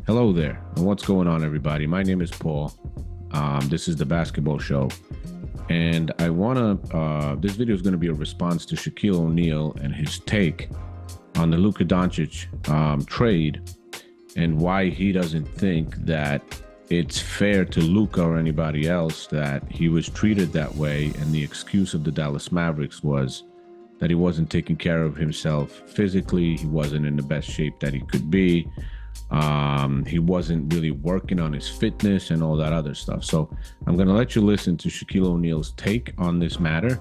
Hello there, and what's going on, everybody? My name is Paul. This is the basketball show, and I want to. This video is going to be a response to Shaquille O'Neal and his take on the Luka Doncic trade, and why he doesn't think that it's fair to Luka or anybody else that he was treated that way, and the excuse of the Dallas Mavericks was that he wasn't taking care of himself physically, he wasn't in the best shape that he could be. He wasn't really working on his fitness and all that other stuff. So I'm going to let you listen to Shaquille O'Neal's take on this matter,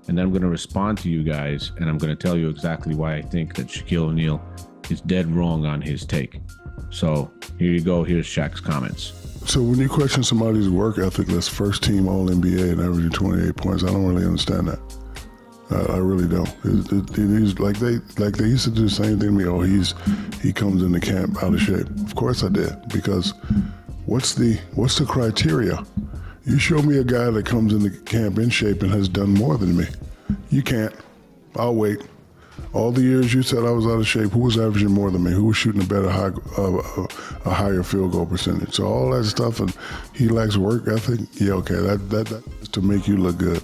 and then I'm going to respond to you guys, and I'm going to tell you exactly why I think that Shaquille O'Neal is dead wrong on his take. So here you go. Here's Shaq's comments. So when you question somebody's work ethic that's first team All-NBA and averaging 28 points, I don't really understand that. I really don't. He's like they used to do the same thing to me. Oh, he comes into camp out of shape. Of course I did, because what's the criteria? You show me a guy that comes into camp in shape and has done more than me. You can't. I'll wait. All the years you said I was out of shape, who was averaging more than me? Who was shooting a higher field goal percentage? So all that stuff, and he lacks work ethic. Yeah, okay, that is to make you look good.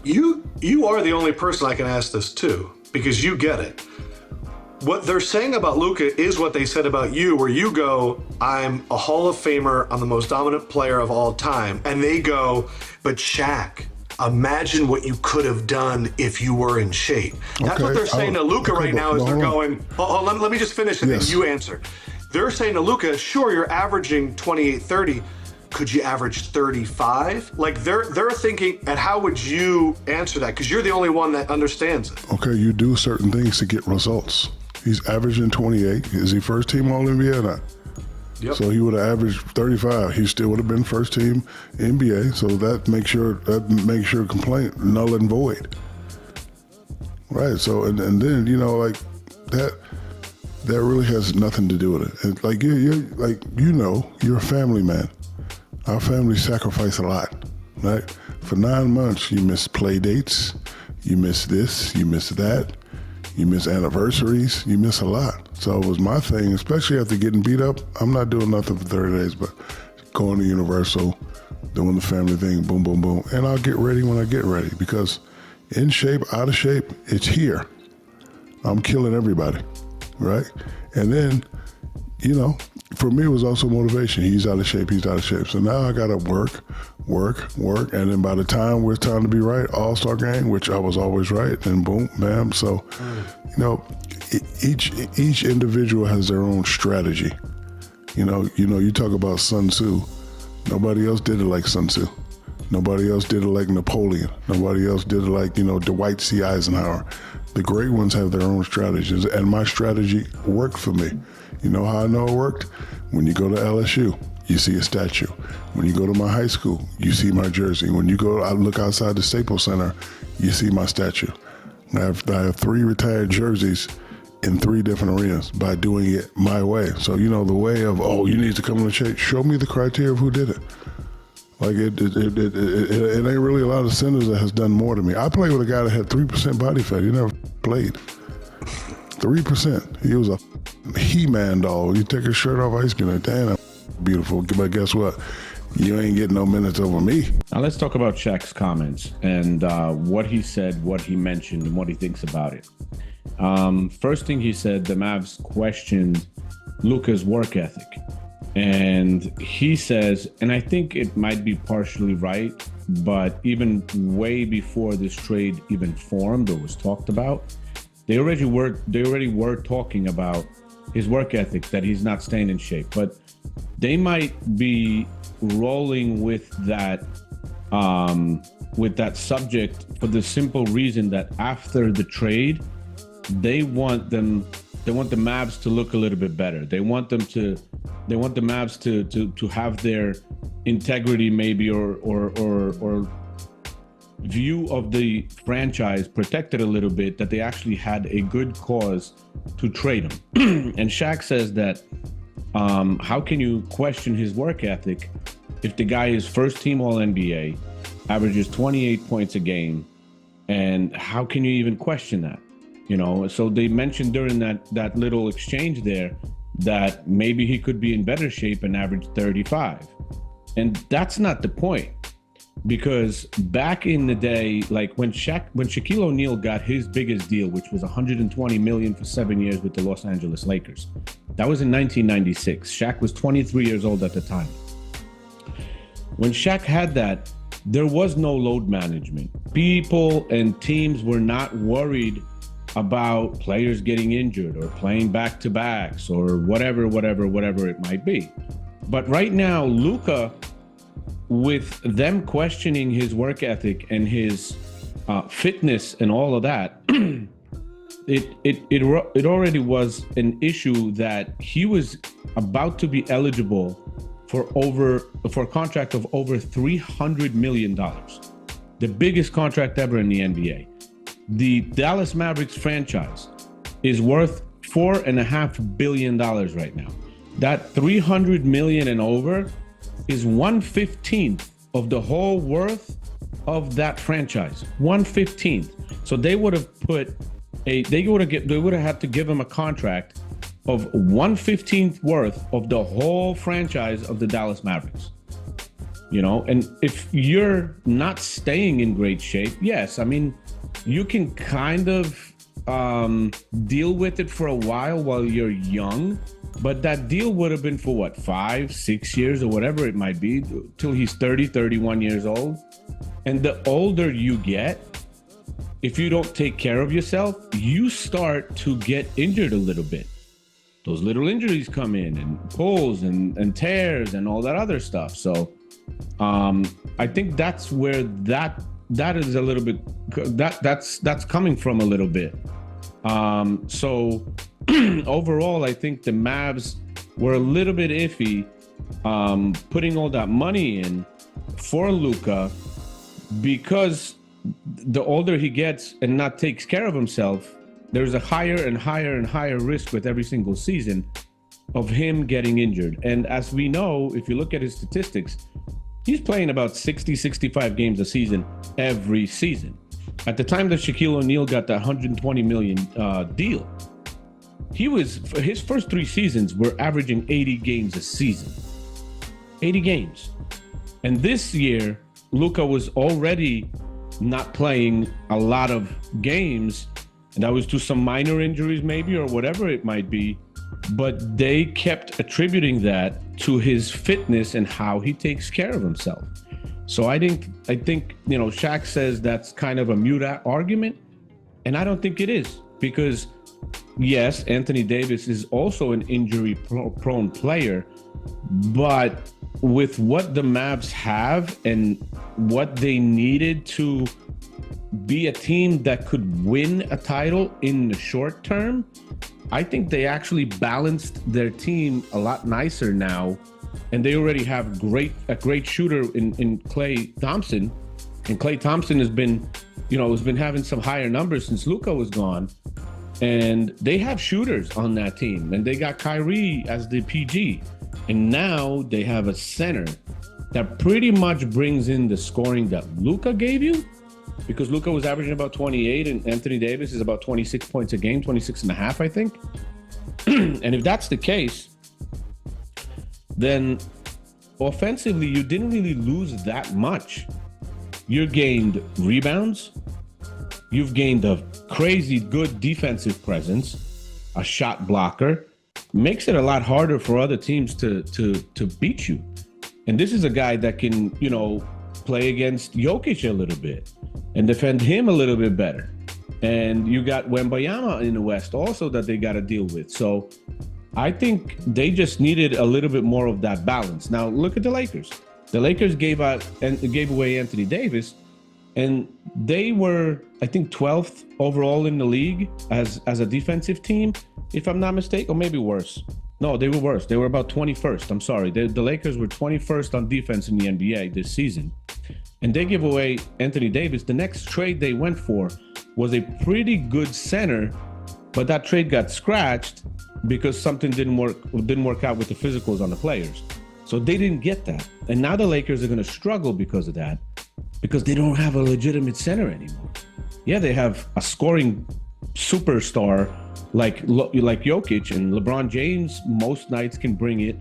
You are the only person I can ask this to, because you get it. What they're saying about Luka is what they said about you, where you go, I'm a Hall of Famer, I'm the most dominant player of all time. And they go, but Shaq, imagine what you could have done if you were in shape. That's what they're saying to Luka right now, is they're going, let me just finish and then you answer. They're saying to Luka, sure, you're averaging 28, 30. Could you average 35? Like they're thinking, and how would you answer that? Because you're the only one that understands it. Okay, you do certain things to get results. He's averaging 28. Is he first team All-NBA or not? Yep. So he would have averaged 35. He still would have been first team NBA. So that makes your complaint null and void. Right. So and then like that really has nothing to do with it. And like you're a family man. Our family sacrifice a lot, right? For 9 months, you miss play dates, you miss this, you miss that, you miss anniversaries, you miss a lot. So it was my thing, especially after getting beat up. I'm not doing nothing for 30 days, but going to Universal, doing the family thing, boom, boom, boom. And I'll get ready when I get ready, because in shape, out of shape, it's here. I'm killing everybody, right? And then, for me, it was also motivation. He's out of shape, he's out of shape. So now I got to work. And then by the time it's time to be right, All-Star game, which I was always right, and boom, bam. So, each individual has their own strategy. You talk about Sun Tzu. Nobody else did it like Sun Tzu. Nobody else did it like Napoleon. Nobody else did it like, Dwight C. Eisenhower. The great ones have their own strategies, and my strategy worked for me. You know how I know it worked? When you go to LSU, you see a statue. When you go to my high school, you see my jersey. When I look outside the Staples Center, you see my statue. I have 3 retired jerseys in 3 different arenas by doing it my way. So, the way of, you need to come and show me the criteria of who did it. Like it ain't really a lot of centers that has done more to me. I played with a guy that had 3% body fat. He never played. 3%. He was a He-Man doll. You take his shirt off, ice cream, like, damn, I'm beautiful. But guess what? You ain't getting no minutes over me. Now let's talk about Shaq's comments and what he said, what he mentioned, and what he thinks about it. First thing he said, the Mavs questioned Luka's work ethic. And he says, and I think it might be partially right, but even way before this trade even formed or was talked about, they already were talking about his work ethic, that he's not staying in shape. But they might be rolling with that subject for the simple reason that after the trade, they want the Mavs to look a little bit better. They want the Mavs to have their integrity, maybe, or view of the franchise protected a little bit, that they actually had a good cause to trade him. And Shaq says that how can you question his work ethic if the guy is first team All-NBA, averages 28 points a game, and how can you even question that? So they mentioned during that little exchange there that maybe he could be in better shape and average 35. And that's not the point. Because back in the day, like when Shaquille Oneal got his biggest deal, which was $120 million for 7 years with the Los Angeles Lakers, that was in 1996. Shaq was 23 years old at the time. When Shaq had that, there was no load management. People and teams were not worried about players getting injured or playing back-to-backs or whatever it might be. But right now, Luka, with them questioning his work ethic and his fitness and all of that, it already was an issue that he was about to be eligible for a contract of over $300 million, the biggest contract ever in the NBA. The Dallas Mavericks franchise is worth $4.5 billion right now. That $300 million and over is 1/15th of the whole worth of that franchise. 1/15th. So they would have had to give him a contract of 1/15th worth of the whole franchise of the Dallas Mavericks. You know, and if you're not staying in great shape, yes, I mean, you can kind of deal with it for a while you're young. But that deal would have been for what, 5-6 years or whatever it might be, till he's 30, 31 years old. And the older you get, if you don't take care of yourself, you start to get injured a little bit. Those little injuries come in and pulls and tears and all that other stuff. So I think that's where that is a little bit, that's coming from a little bit. So overall, I think the Mavs were a little bit iffy putting all that money in for Luka, because the older he gets and not takes care of himself, there's a higher and higher and higher risk with every single season of him getting injured. And as we know, if you look at his statistics, he's playing about 60, 65 games a season every season. At the time that Shaquille Oneal got the $120 million deal, his first 3 seasons were averaging 80 games a season. 80 games. And this year, Luka was already not playing a lot of games, and that was to some minor injuries maybe, or whatever it might be. But they kept attributing that to his fitness and how he takes care of himself. So I think, you know, Shaq says that's kind of a mute argument, and I don't think it is, because yes, Anthony Davis is also an injury-prone player, but with what the Mavs have and what they needed to be a team that could win a title in the short term, I think they actually balanced their team a lot nicer now. And they already have a great shooter in Klay Thompson. And Klay Thompson has been having some higher numbers since Luka was gone. And they have shooters on that team. And they got Kyrie as the PG. And now they have a center that pretty much brings in the scoring that Luka gave you. Because Luka was averaging about 28 and Anthony Davis is about 26 points a game, 26 and a half, I think. And if that's the case, then offensively, you didn't really lose that much. You gained rebounds. You've gained a crazy good defensive presence, a shot blocker. Makes it a lot harder for other teams to beat you. And this is a guy that can, you know, play against Jokic a little bit and defend him a little bit better. And you got Wembanyama in the West also that they got to deal with. So I think they just needed a little bit more of that balance. Now look at the Lakers. The Lakers gave away Anthony Davis, and they were, I think, 12th overall in the league as a defensive team, if I'm not mistaken, or maybe worse. No, they were worse. They were about 21st. I'm sorry. The Lakers were 21st on defense in the NBA this season. And they give away Anthony Davis. The next trade they went for was a pretty good center, but that trade got scratched because something didn't work out with the physicals on the players. So they didn't get that. And now the Lakers are going to struggle because of that, because they don't have a legitimate center anymore. Yeah, they have a scoring superstar like Jokic and LeBron James most nights can bring it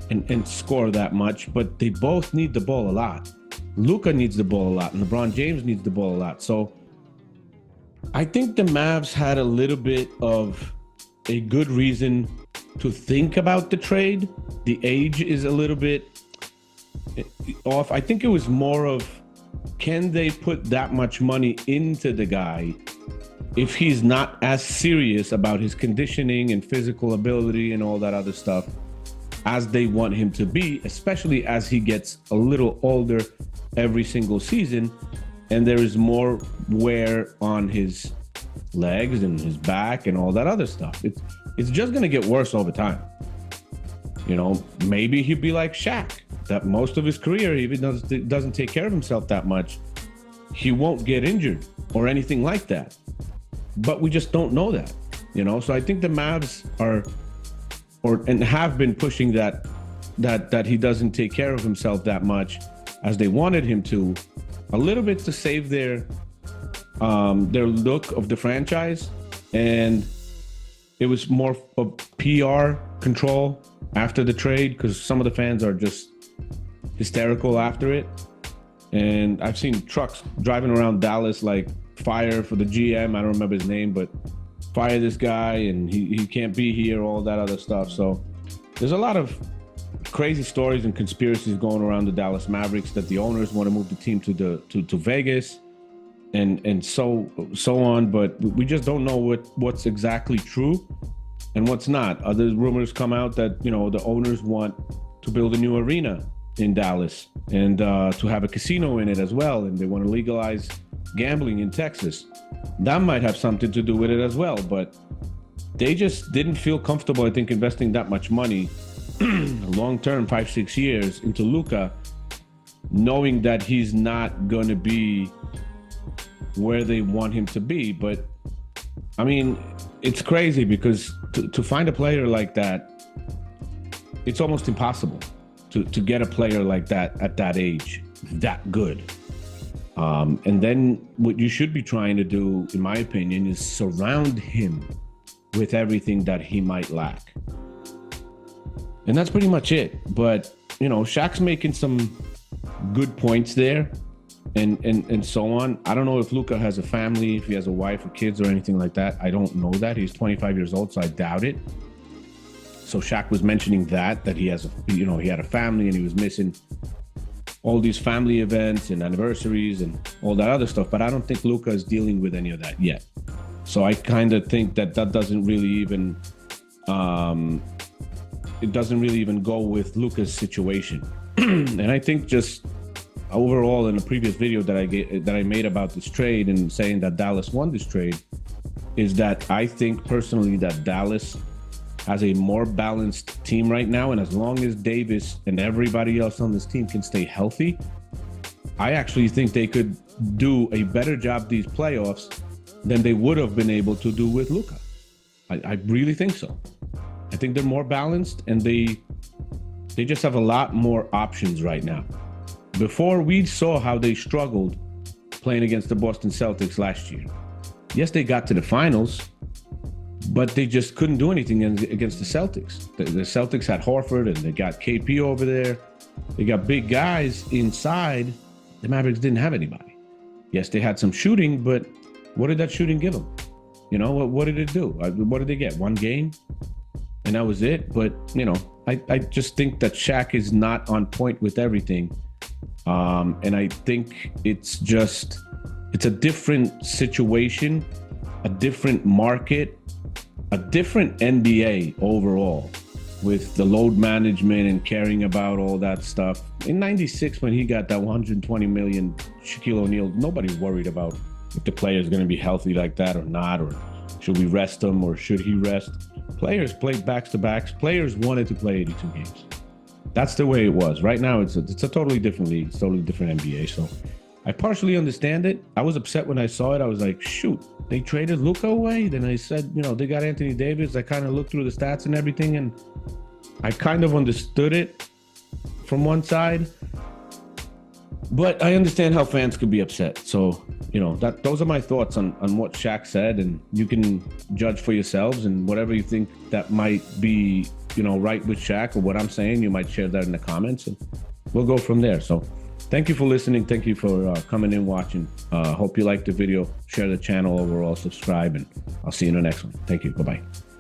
and score that much, but they both need the ball a lot. Luka needs the ball a lot, and LeBron James needs the ball a lot. So I think the Mavs had a little bit of a good reason to think about the trade. The age is a little bit off. I think it was more of, can they put that much money into the guy if he's not as serious about his conditioning and physical ability and all that other stuff as they want him to be, especially as he gets a little older every single season and there is more wear on his legs and his back and all that other stuff. It's just going to get worse over time. You know, maybe he'd be like Shaq, that most of his career, even though he doesn't take care of himself that much, he won't get injured or anything like that. But we just don't know that, you know? So I think the Mavs and have been pushing that he doesn't take care of himself that much as they wanted him to, a little bit to save their look of the franchise. And it was more of PR control after the trade, because some of the fans are just hysterical after it. And I've seen trucks driving around Dallas like, fire for the GM, I don't remember his name, but fire this guy and he can't be here, all that other stuff. So there's a lot of crazy stories and conspiracies going around the Dallas Mavericks that the owners want to move the team to Vegas and so on, but we just don't know what's exactly true and what's not. Other rumors come out that, you know, the owners want to build a new arena in Dallas and to have a casino in it as well, and they want to legalize gambling in Texas. That might have something to do with it as well, but they just didn't feel comfortable, I think, investing that much money long-term, 5-6 years into Luka, knowing that he's not going to be where they want him to be. But I mean, it's crazy because to find a player like that, it's almost impossible to get a player like that at that age, that good. And then what you should be trying to do, in my opinion, is surround him with everything that he might lack. And that's pretty much it. But, you know, Shaq's making some good points there and so on. I don't know if Luka has a family, if he has a wife or kids or anything like that. I don't know that. He's 25 years old, so I doubt it. So Shaq was mentioning that he has he had a family and he was missing all these family events and anniversaries and all that other stuff, but I don't think Luka is dealing with any of that yet. So I kind of think that doesn't really even, it doesn't really even go with Luka's situation. And I think just overall in a previous video that I made about this trade and saying that Dallas won this trade, is that I think personally that Dallas has a more balanced team right now. And as long as Davis and everybody else on this team can stay healthy, I actually think they could do a better job these playoffs than they would have been able to do with Luka. I really think so. I think they're more balanced and they just have a lot more options right now. Before, we saw how they struggled playing against the Boston Celtics last year. Yes, they got to the finals, but they just couldn't do anything against the Celtics. The Celtics had Horford and they got KP over there. They got big guys inside. The Mavericks didn't have anybody. Yes, they had some shooting, but what did that shooting give them? You know, what did it do? What did they get? One game? And that was it. But, you know, I just think that Shaq is not on point with everything. And I think it's a different situation, a different market, a different NBA overall, with the load management and caring about all that stuff. In 96, when he got that 120 million Shaquille O'Neal, nobody worried about if the player is going to be healthy like that or not, or should we rest him or should he rest? Players played backs-to-backs. Players wanted to play 82 games. That's the way it was. Right now, it's a totally different league. It's a totally different NBA. So I partially understand it. I was upset when I saw it. I was like, shoot, they traded Luka away? Then I said, you know, they got Anthony Davis. I kind of looked through the stats and everything, and I kind of understood it from one side. But I understand how fans could be upset. So, those are my thoughts on what Shaq said, and you can judge for yourselves, and whatever you think that might be, right with Shaq or what I'm saying, you might share that in the comments, and we'll go from there. So thank you for listening. Thank you for coming in, watching. Hope you liked the video. Share the channel overall, subscribe, and I'll see you in the next one. Thank you. Bye-bye.